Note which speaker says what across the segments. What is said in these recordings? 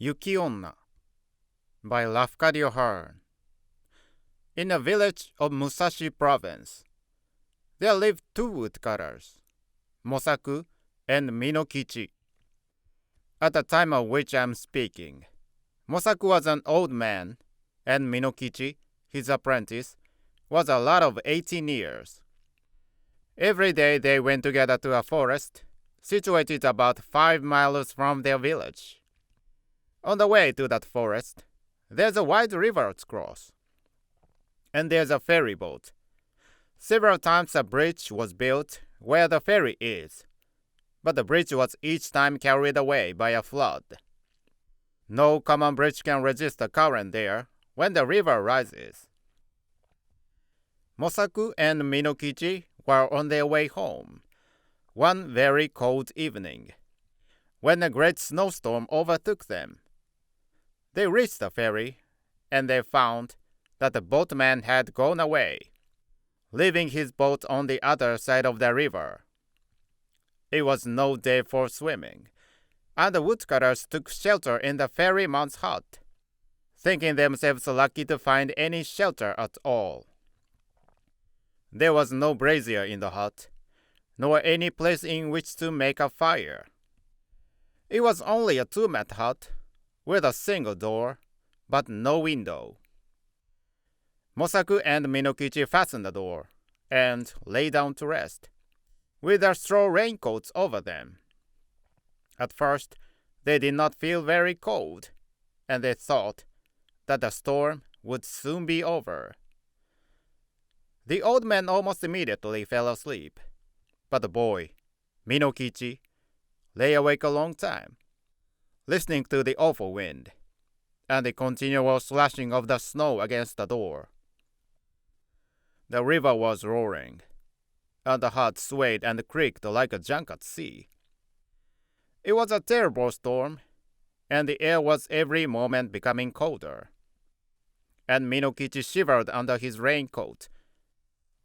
Speaker 1: YUKI-ONNA by Lafcadio Hearn. In a village of Musashi Province, there lived two woodcutters, Mosaku and Minokichi. At the time of which I am speaking, Mosaku was an old man, and Minokichi, his apprentice, was a lad of 18 years. Every day they went together to a forest, situated about 5 miles from their village. On the way to that forest, there's a wide river to cross, and there's a ferry boat. Several times a bridge was built where the ferry is, but the bridge was each time carried away by a flood. No common bridge can resist the current there when the river rises. Mosaku and Minokichi were on their way home, one very cold evening, when a great snowstorm overtook them. They reached the ferry, and they found that the boatman had gone away, leaving his boat on the other side of the river. It was no day for swimming, and the woodcutters took shelter in the ferryman's hut, thinking themselves lucky to find any shelter at all. There was no brazier in the hut, nor any place in which to make a fire. It was only a two-mat hut, with a single door, but no window. Mosaku and Minokichi fastened the door, and lay down to rest, with their straw raincoats over them. At first, they did not feel very cold, and they thought that the storm would soon be over. The old man almost immediately fell asleep, but the boy, Minokichi, lay awake a long time, listening to the awful wind, and the continual slashing of the snow against the door. The river was roaring, and the hut swayed and creaked like a junk at sea. It was a terrible storm, and the air was every moment becoming colder. And Minokichi shivered under his raincoat,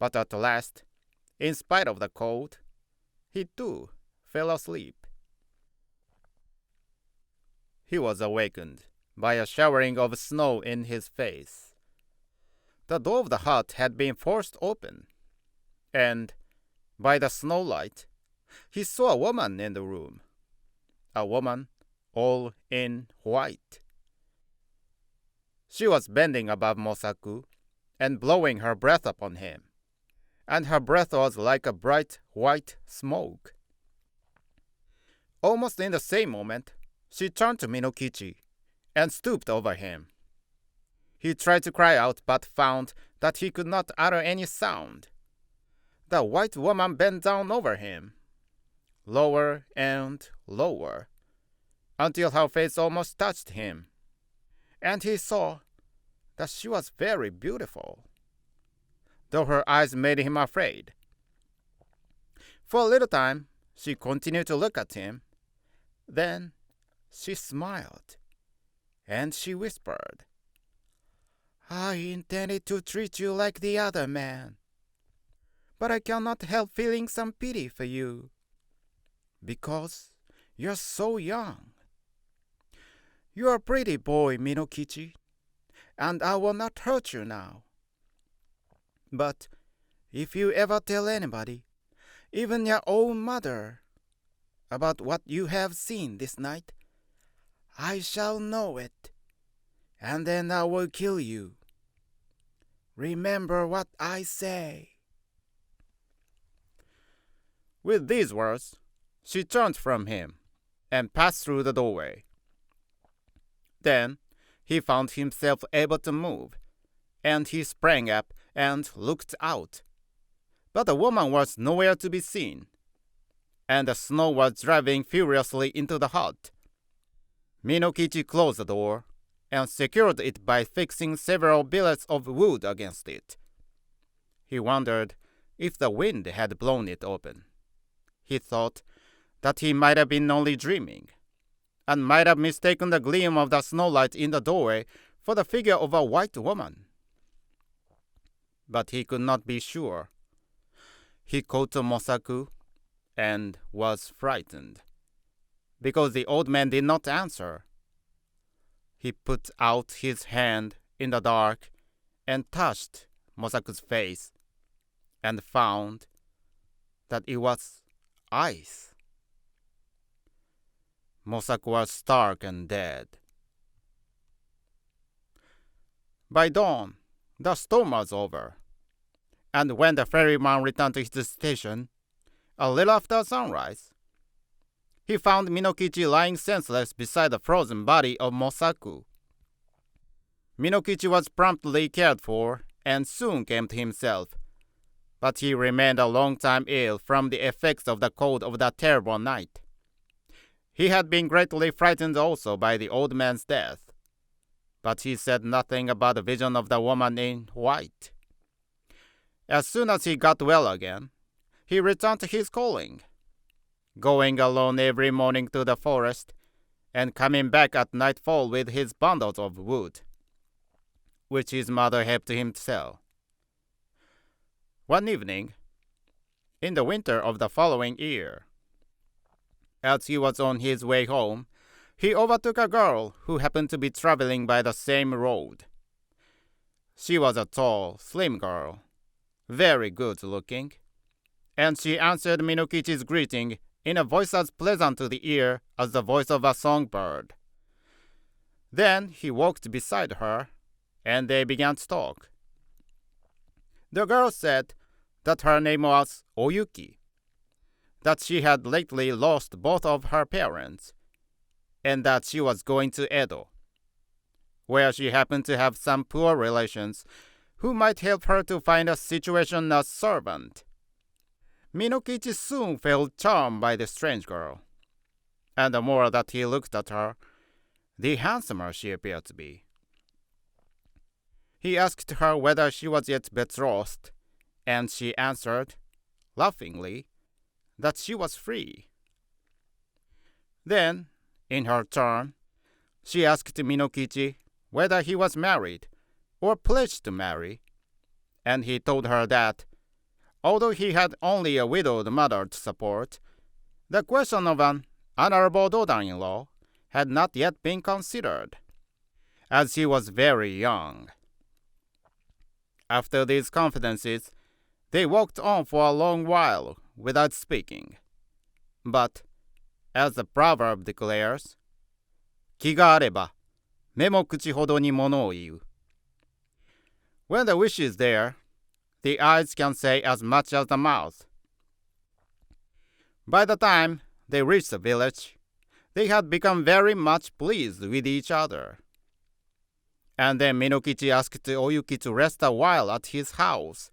Speaker 1: but at last, in spite of the cold, he too fell asleep. He was awakened by a showering of snow in his face. The door of the hut had been forced open, and, by the snowlight, he saw a woman in the room. A woman all in white. She was bending above Mosaku and blowing her breath upon him, and her breath was like a bright white smoke. Almost in the same moment, she turned to Minokichi and stooped over him. He tried to cry out but found that he could not utter any sound. The white woman bent down over him, lower and lower, until her face almost touched him, and he saw that she was very beautiful, though her eyes made him afraid. For a little time she continued to look at him, then she smiled, and she whispered, "I intended to treat you like the other man, but I cannot help feeling some pity for you, because you're so young. You're a pretty boy, Minokichi, and I will not hurt you now. But if you ever tell anybody, even your own mother, about what you have seen this night, I shall know it, and then I will kill you. Remember what I say." With these words, she turned from him and passed through the doorway. Then he found himself able to move, and he sprang up and looked out. But the woman was nowhere to be seen, and the snow was driving furiously into the hut. Minokichi closed the door and secured it by fixing several billets of wood against it. He wondered if the wind had blown it open. He thought that he might have been only dreaming, and might have mistaken the gleam of the snowlight in the doorway for the figure of a white woman. But he could not be sure. He called to Mosaku and was frightened, because the old man did not answer. He put out his hand in the dark and touched Mosaku's face and found that it was ice. Mosaku was stark and dead. By dawn, the storm was over, and when the ferryman returned to his station, a little after sunrise, he found Minokichi lying senseless beside the frozen body of Mosaku. Minokichi was promptly cared for and soon came to himself, but he remained a long time ill from the effects of the cold of that terrible night. He had been greatly frightened also by the old man's death, but he said nothing about the vision of the woman in white. As soon as he got well again, he returned to his calling, going alone every morning to the forest and coming back at nightfall with his bundles of wood, which his mother helped him sell. One evening, in the winter of the following year, as he was on his way home, he overtook a girl who happened to be traveling by the same road. She was a tall, slim girl, very good looking, and she answered Minokichi's greeting in a voice as pleasant to the ear as the voice of a songbird. Then he walked beside her, and they began to talk. The girl said that her name was Oyuki, that she had lately lost both of her parents, and that she was going to Edo, where she happened to have some poor relations who might help her to find a situation as servant. Minokichi soon felt charmed by the strange girl, and the more that he looked at her, the handsomer she appeared to be. He asked her whether she was yet betrothed, and she answered, laughingly, that she was free. Then, in her turn, she asked Minokichi whether he was married or pledged to marry, and he told her that, although he had only a widowed mother to support, the question of an honorable daughter-in-law had not yet been considered, as he was very young. After these confidences, they walked on for a long while without speaking. But, as the proverb declares, 気があれば、目も口ほどに物を言う. When the wish is there, the eyes can say as much as the mouth. By the time they reached the village, they had become very much pleased with each other. And then Minokichi asked Oyuki to rest a while at his house.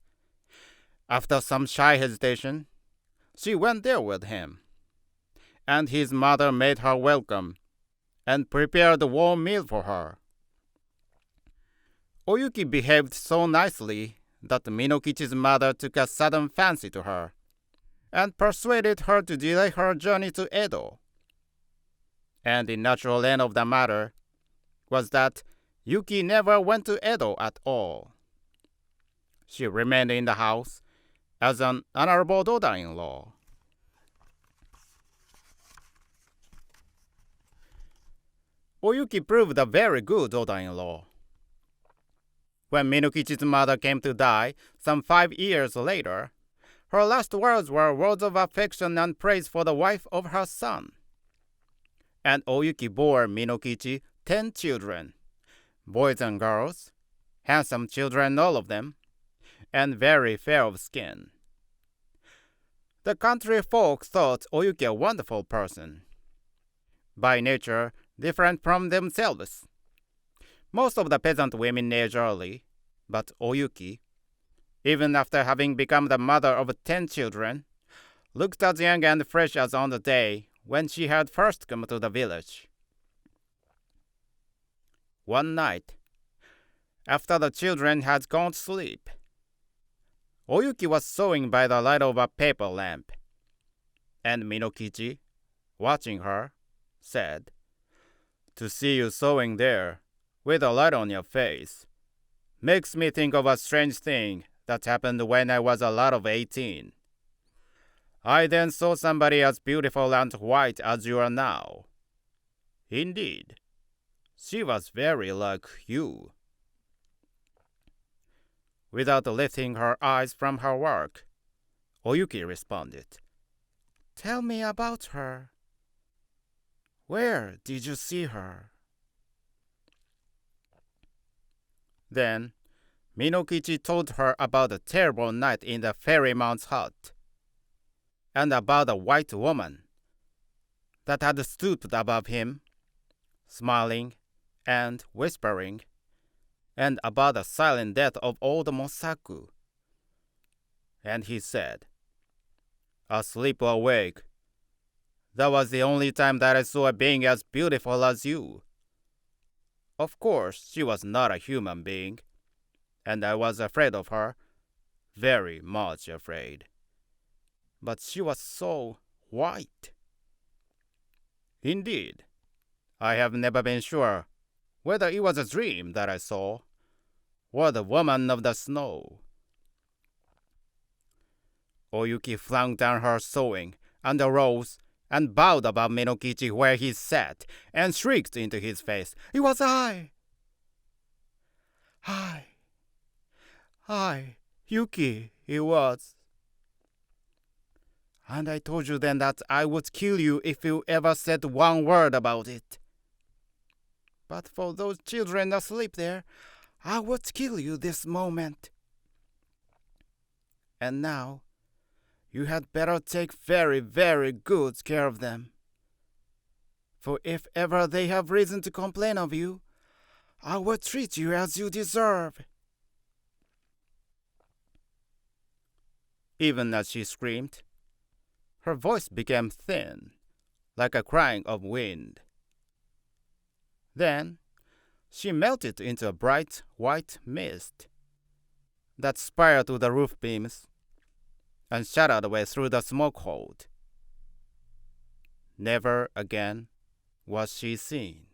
Speaker 1: After some shy hesitation, she went there with him, and his mother made her welcome and prepared a warm meal for her. Oyuki behaved so nicely that Minokichi's mother took a sudden fancy to her and persuaded her to delay her journey to Edo. And the natural end of the matter was that Yuki never went to Edo at all. She remained in the house as an honorable daughter-in-law. Oyuki proved a very good daughter-in-law. When Minokichi's mother came to die some 5 years later, her last words were words of affection and praise for the wife of her son. And Oyuki bore Minokichi 10 children, boys and girls, handsome children all of them, and very fair of skin. The country folk thought Oyuki a wonderful person, by nature different from themselves. Most of the peasant women age early, but Oyuki, even after having become the mother of 10 children, looked as young and fresh as on the day when she had first come to the village. One night, after the children had gone to sleep, Oyuki was sewing by the light of a paper lamp, and Minokichi, watching her, said, "To see you sewing there, with a light on your face, makes me think of a strange thing that happened when I was a lad of 18. I then saw somebody as beautiful and white as you are now. Indeed, She was very like you. Without lifting her eyes from her work, Oyuki responded. Tell me about her. Where did you see her? Then Minokichi told her about the terrible night in the ferryman's hut, and about a white woman that had stooped above him, smiling and whispering, and about the silent death of old Mosaku. And he said, asleep or awake, that was the only time that I saw a being as beautiful as you. Of course, she was not a human being, and I was afraid of her, very much afraid. But she was so white. Indeed, I have never been sure whether it was a dream that I saw, or the woman of the snow. Oyuki flung down her sewing and arose and bowed above Minokichi where he sat, and shrieked into his face, It was I! I, Yuki, it was. And I told you then that I would kill you if you ever said one word about it. But for those children asleep there, I would kill you this moment. And now, you had better take very, very good care of them. For if ever they have reason to complain of you, I will treat you as you deserve. Even as she screamed, her voice became thin, like a crying of wind. Then she melted into a bright white mist that spiraled to the roof beams and shuddered away through the smoke hole. Never again was she seen.